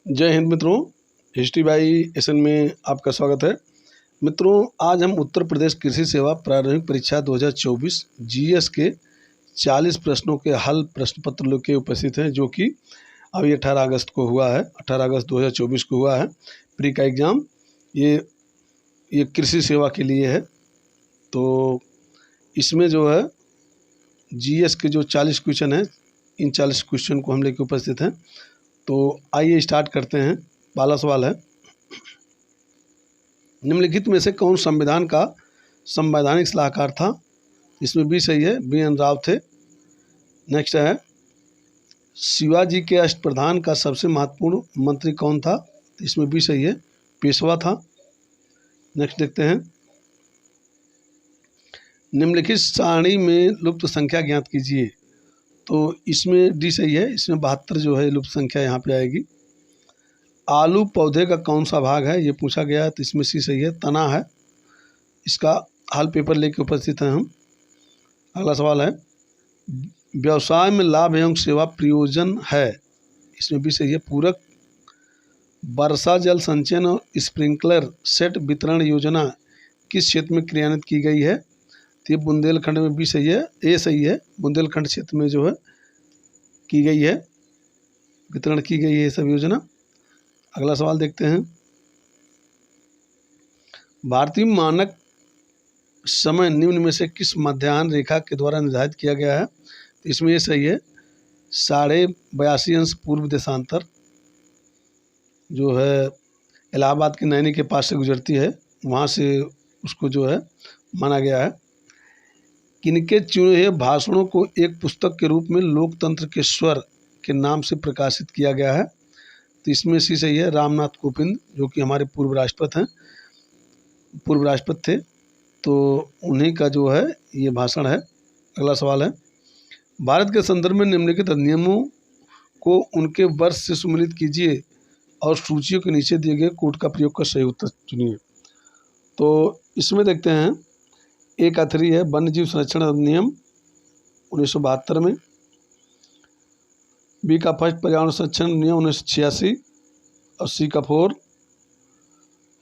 जय हिंद मित्रों, history by SN में आपका स्वागत है। मित्रों, आज हम उत्तर प्रदेश कृषि सेवा प्रारंभिक परीक्षा 2024 जीएस के 40 प्रश्नों के हल प्रश्न पत्र लेके उपस्थित हैं, जो कि अभी 18 अगस्त को हुआ है। 18 अगस्त 2024 को हुआ है प्री का एग्ज़ाम। ये कृषि सेवा के लिए है। तो इसमें जो है जीएस के जो 40 क्वेश्चन हैं, इन 40 क्वेश्चन को हम लेके उपस्थित हैं। तो आइए स्टार्ट करते हैं। पहला सवाल है, निम्नलिखित में से कौन संविधान का संवैधानिक सलाहकार था? इसमें बी सही है, बी.एन. राव थे। नेक्स्ट है, शिवाजी के अष्टप्रधान का सबसे महत्वपूर्ण मंत्री कौन था? इसमें बी सही है, पेशवा था। नेक्स्ट देखते हैं, निम्नलिखित सारणी में लुप्त संख्या ज्ञात कीजिए। तो इसमें डी सही है, इसमें 72 जो है लुप्त संख्या यहाँ पे आएगी। आलू पौधे का कौन सा भाग है, ये पूछा गया है, तो इसमें सी सही है, तना है। इसका हल पेपर लेके उपस्थित हैं हम। अगला सवाल है, व्यवसाय में लाभ एवं सेवा प्रयोजन है। इसमें भी सही है, पूरक। वर्षा जल संचयन और स्प्रिंकलर सेट वितरण योजना किस क्षेत्र में क्रियान्वित की गई है? तो ये बुंदेलखंड में भी सही है, ए सही है, बुंदेलखंड क्षेत्र में जो है की गई है, वितरण की गई है ये सब योजना। अगला सवाल देखते हैं, भारतीय मानक समय निम्न में से किस मध्याह्न रेखा के द्वारा निर्धारित किया गया है? तो इसमें ये सही है, 82.5 पूर्व देशांतर जो है इलाहाबाद के नैनी के पास से गुजरती है, वहाँ से उसको जो है माना गया है। किनके चुने हुए भाषणों को एक पुस्तक के रूप में लोकतंत्र के स्वर के नाम से प्रकाशित किया गया है? तो इसमें सी सही है, रामनाथ कोविंद, जो कि हमारे पूर्व राष्ट्रपति थे, तो उन्हीं का जो है ये भाषण है। अगला सवाल है, भारत के संदर्भ में निम्नलिखित अधिनियमों को उनके वर्ष से सम्मिलित कीजिए और सूचियों के नीचे दिए गए कोड का प्रयोग कर सही उत्तर चुनिए। तो इसमें देखते हैं, एक का 3 है वन्यजीव संरक्षण अधिनियम 1972 में, बी का फर्स्ट पर्यावरण संरक्षण अधिनियम 1986 और सी का 4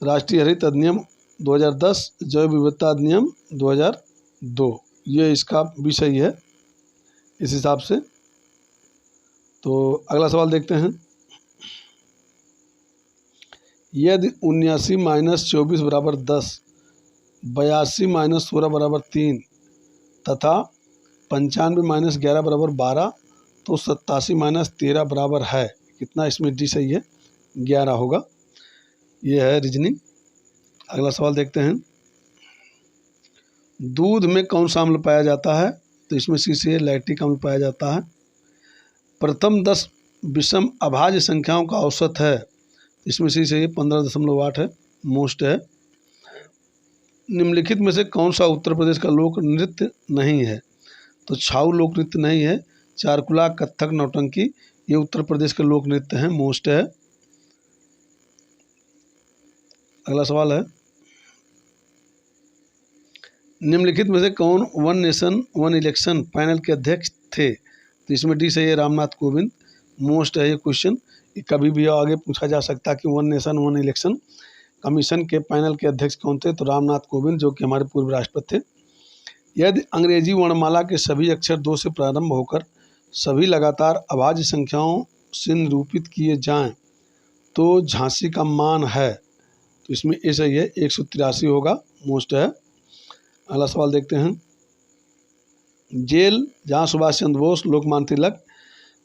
राष्ट्रीय हरित अधिनियम 2010, जैव विविधता अधिनियम 2002। ये इसका भी सही है इस हिसाब से। तो अगला सवाल देखते हैं, यदि 79 - 24 बराबर 10, 82 - 16 बराबर 3 तथा 95 - 11 बराबर 12, तो 87 - 13 बराबर है कितना? इसमें डी सही है, 11 होगा। ये है रीजनिंग। अगला सवाल देखते हैं, दूध में कौन सा अम्ल पाया जाता है? तो इसमें सी से लैक्टिक अम्ल पाया जाता है। प्रथम 10 विषम अभाज्य संख्याओं का औसत है, इसमें सी से 15.8 है, मोस्ट है। निम्नलिखित में से कौन सा उत्तर प्रदेश का लोक नृत्य नहीं है? तो छाऊ लोक नृत्य नहीं है, चारकुला, कथक, नौटंकी ये उत्तर प्रदेश के लोक नृत्य हैं, मोस्ट है। अगला सवाल है, निम्नलिखित में से कौन one nation one election panel के अध्यक्ष थे? तो इसमें डी सही है, रामनाथ कोविंद, मोस्ट है ये क्वेश्चन। कभी भी आगे पूछा जा सकता है कि one nation one election commission के पैनल के अध्यक्ष कौन थे? तो रामनाथ कोविंद, जो कि हमारे पूर्व राष्ट्रपति थे। यदि अंग्रेजी वर्णमाला के सभी अक्षर 2 से प्रारंभ होकर सभी लगातार अभाज्य संख्याओं से निरूपित किए जाएं तो झांसी का मान है? तो इसमें ए सही है, 183 होगा, मोस्ट है। अगला सवाल देखते हैं, जेल जहाँ सुभाष चंद्र बोस, लोकमान्य तिलक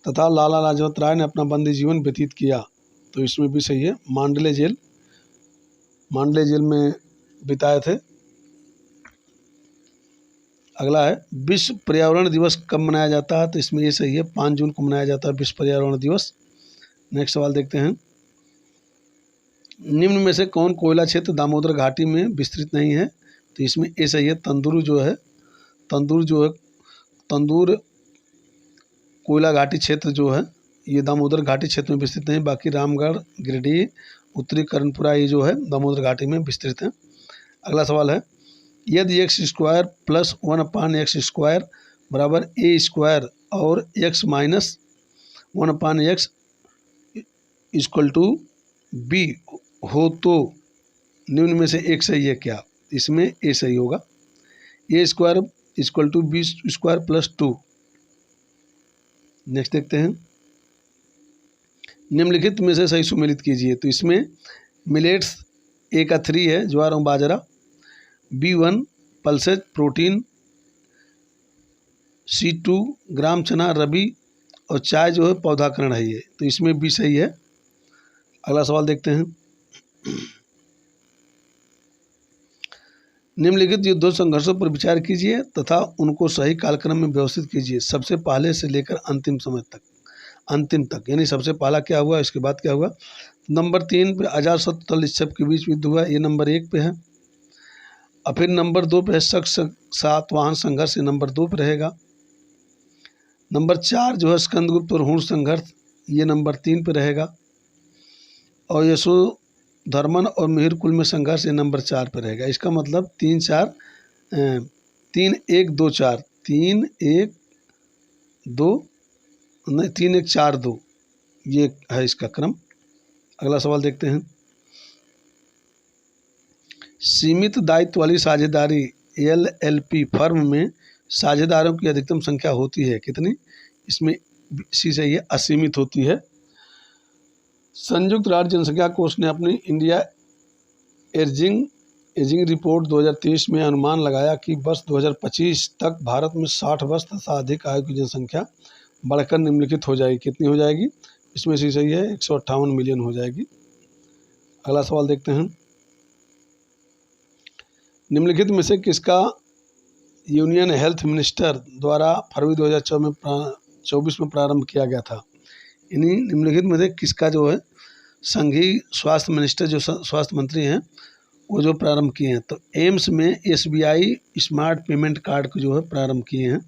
तथा लाला लाजपत राय ने अपना बंदी जीवन व्यतीत किया, तो इसमें भी सही है, मांडले जेल में बिताए थे। अगला है, विश्व पर्यावरण दिवस कब मनाया जाता है? तो इसमें ये सही है, 5 जून को मनाया जाता है विश्व पर्यावरण दिवस। नेक्स्ट सवाल देखते हैं, निम्न में से कौन कोयला क्षेत्र दामोदर घाटी में विस्तृत नहीं है? तो इसमें ए सही है, तंदूर कोयला घाटी क्षेत्र जो है ये दामोदर घाटी क्षेत्र में विस्तृत नहीं, बाकी रामगढ़, गिरिडीह, उत्तरी कर्णपुरा ये जो है दामोदर घाटी में विस्तृत है। अगला सवाल है, यदि x² + 1/x² बराबर a² और x - 1/x equal to B हो तो निम्न में से एक सही है क्या? इसमें ए सही होगा। A square equal to B square plus 2। Next देखते हैं, निम्नलिखित में से सही सुमेलित कीजिए। तो इसमें मिलेट्स ए का 3 है, ज्वार और बाजरा। B1 pulses protein. C2 ग्राम चना रबी। और चाय जो है पौधाकरण है ये, तो इसमें बी सही है। अगला सवाल देखते हैं, निम्नलिखित युद्धों संघर्षों पर विचार कीजिए तथा उनको सही कालक्रम में व्यवस्थित कीजिए, सबसे पहले से लेकर अंतिम समय तक, अंतिम तक, यानी सबसे पहला क्या हुआ, इसके बाद क्या हुआ। नंबर 3 पे अजातशत्रु तलच्छव के बीच युद्ध हुआ, ये नंबर 1 पे है। और फिर नंबर 2 पे है शक सातवाहन संघर्ष, ये नंबर 2 पे रहेगा। नंबर 4 जो है स्कंदगुप्त और हुण संघर्ष, ये नंबर 3 पे रहेगा। और यशोधर्मन और मिहिर कुल में संघर्ष, ये नंबर 4 पे रहेगा। इसका मतलब 3 1 2 4 3 1 2 नहीं 3 1 4 2, ये है इसका क्रम। अगला सवाल देखते हैं, सीमित दायित्व वाली साझेदारी LLP फर्म में साझेदारों की अधिकतम संख्या होती है कितनी? इसमें सी सही है, असीमित होती है। संयुक्त राष्ट्र जनसंख्या कोष ने अपनी इंडिया एजिंग रिपोर्ट 2023 में अनुमान लगाया कि वर्ष 2025 तक भारत में 60 वर्ष तथा अधिक आयु की जनसंख्या बढ़कर निम्नलिखित हो जाएगी। कितनी हो जाएगी? इसमें सी सही है, 158 मिलियन हो जाएगी। अगला सवाल देखते हैं, निम्नलिखित में से किसका यूनियन हेल्थ मिनिस्टर द्वारा फरवरी 2024 में प्रारंभ किया गया था? इन्हीं निम्नलिखित में से किसका जो है संघीय स्वास्थ्य मिनिस्टर, जो स्वास्थ्य मंत्री हैं, वो जो प्रारंभ किए हैं? तो एम्स में SBI स्मार्ट पेमेंट कार्ड को जो है प्रारंभ किए हैं।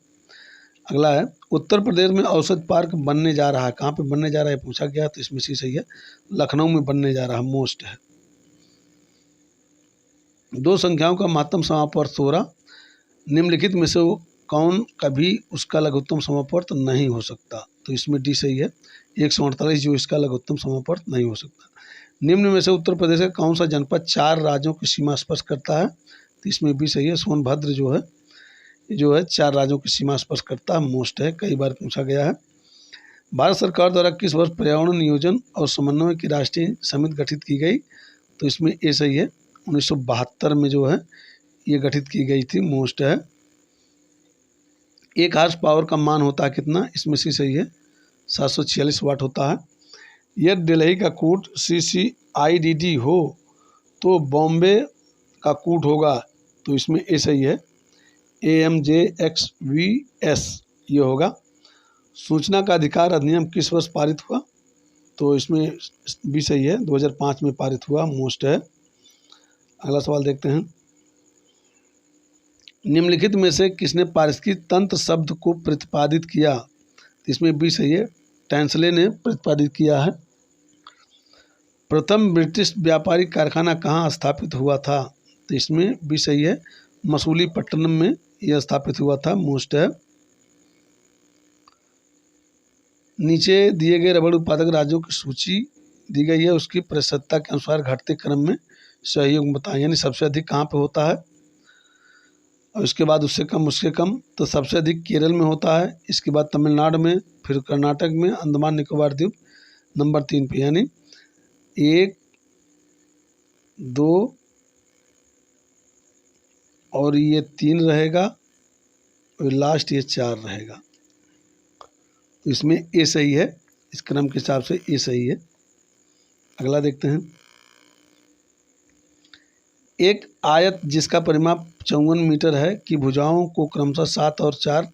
अगला है, उत्तर प्रदेश में औषध पार्क बनने जा रहा है, कहाँ पे बनने जा रहा है पूछा गया, तो इसमें सी सही है, लखनऊ में बनने जा रहा है, मोस्ट है। दो संख्याओं का महत्तम समापवर्त 16, निम्नलिखित में से कौन कभी उसका लघुत्तम समापवर्त नहीं हो सकता? तो इसमें डी सही है, 148 जो इसका लघुत्तम समापवर्त नहीं हो सकता। निम्न में से उत्तर प्रदेश का कौन सा जनपद 4 राज्यों की सीमा स्पर्श करता है? तो इसमें भी सही है, सोनभद्र जो है 4 राज्यों की सीमा स्पर्श करता है, मोस्ट है, कई बार पूछा गया है। भारत सरकार द्वारा किस वर्ष पर्यावरण नियोजन और समन्वय की राष्ट्रीय समिति गठित की गई? तो इसमें ए सही है, 1972 में जो है ये गठित की गई थी, मोस्ट है। एक हार्स पावर का मान होता है कितना? इसमें सी सही है, 746 वाट होता है। यदि दिल्ली का कूट CCIDD हो तो बॉम्बे का कूट होगा, तो इसमें ए सही है, AMJXVS ये होगा। सूचना का अधिकार अधिनियम किस वर्ष पारित हुआ? तो इसमें भी सही है, 2005 में पारित हुआ, मोस्ट है। अगला सवाल देखते हैं, निम्नलिखित में से किसने पारिस्थितिकी तंत्र शब्द को प्रतिपादित किया? इसमें भी सही है, टैंसले ने प्रतिपादित किया है। प्रथम ब्रिटिश व्यापारिक कारखाना कहाँ स्थापित हुआ था? तो इसमें भी सही है, मसूलीपट्टनम में यह स्थापित हुआ था, मोस्ट है। नीचे दिए गए रबड़ उत्पादक राज्यों की सूची दी गई है, उसकी प्रतिशतता के अनुसार घटते क्रम में सहयोग बताएं, यानी सबसे अधिक कहाँ पे होता है और इसके बाद उससे कम। तो सबसे अधिक केरल में होता है, इसके बाद तमिलनाडु में, फिर कर्नाटक में, अंडमान निकोबार द्वीप नंबर 3 पे, यानी 1 2 और ये 3 रहेगा और लास्ट ये 4 रहेगा। तो इसमें ए सही है, इस क्रम के हिसाब से ए सही है। अगला देखते हैं, एक आयत जिसका परिमाप 54 मीटर है की भुजाओं को क्रमशः 7 और 4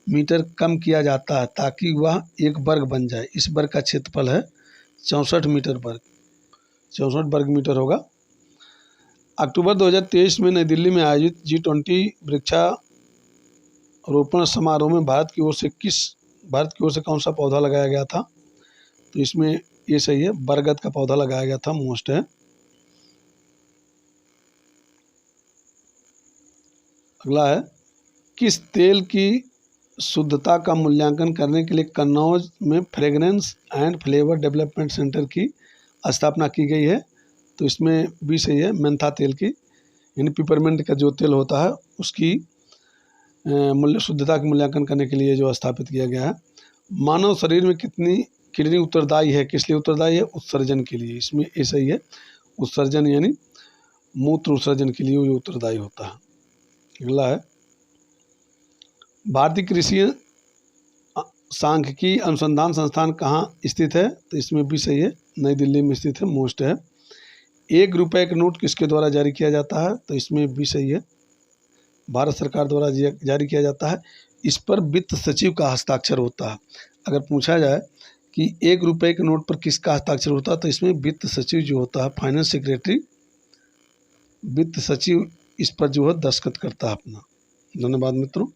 मीटर कम किया जाता है ताकि वह एक वर्ग बन जाए। इस वर्ग का क्षेत्रफल है 64 वर्ग मीटर होगा। अक्टूबर 2023 में नई दिल्ली में आयोजित G20 वृक्षारोपण समारोह में भारत की ओर से कौन सा पौधा लगाया गया था? तो इसमें ये सही है, बरगद का पौधा लगाया गया था, मोस्ट है। अगला है, किस तेल की शुद्धता का मूल्यांकन करने के लिए कन्नौज में fragrance and flavour development centre की स्थापना की गई है। तो इसमें भी सही है, मेंथा तेल की, यानी पिपरमेंट का जो तेल होता है उसकी मूल्य शुद्धता के मूल्यांकन करने के लिए जो स्थापित किया गया है। मानव शरीर में कितनी किडनी उत्तरदायी है, किस लिए उत्तरदायी है? उत्सर्जन के लिए। इसमें ये सही है, उत्सर्जन यानी मूत्र उत्सर्जन के लिए वो उत्तरदायी होता है। अगला है, भारतीय कृषि सांख्यिकी अनुसंधान संस्थान कहाँ स्थित है? तो इसमें भी सही है, नई दिल्ली में स्थित है, मोस्ट है। 1 रुपये का नोट किसके द्वारा जारी किया जाता है? तो इसमें भी सही है, भारत सरकार द्वारा जारी किया जाता है। इस पर वित्त सचिव का हस्ताक्षर होता है। अगर पूछा जाए कि 1 रुपये के नोट पर किसका हस्ताक्षर होता है, तो इसमें वित्त सचिव जो होता है, फाइनेंस सेक्रेटरी, वित्त सचिव इस पर जो है दस्तखत करता है अपना। धन्यवाद मित्रों।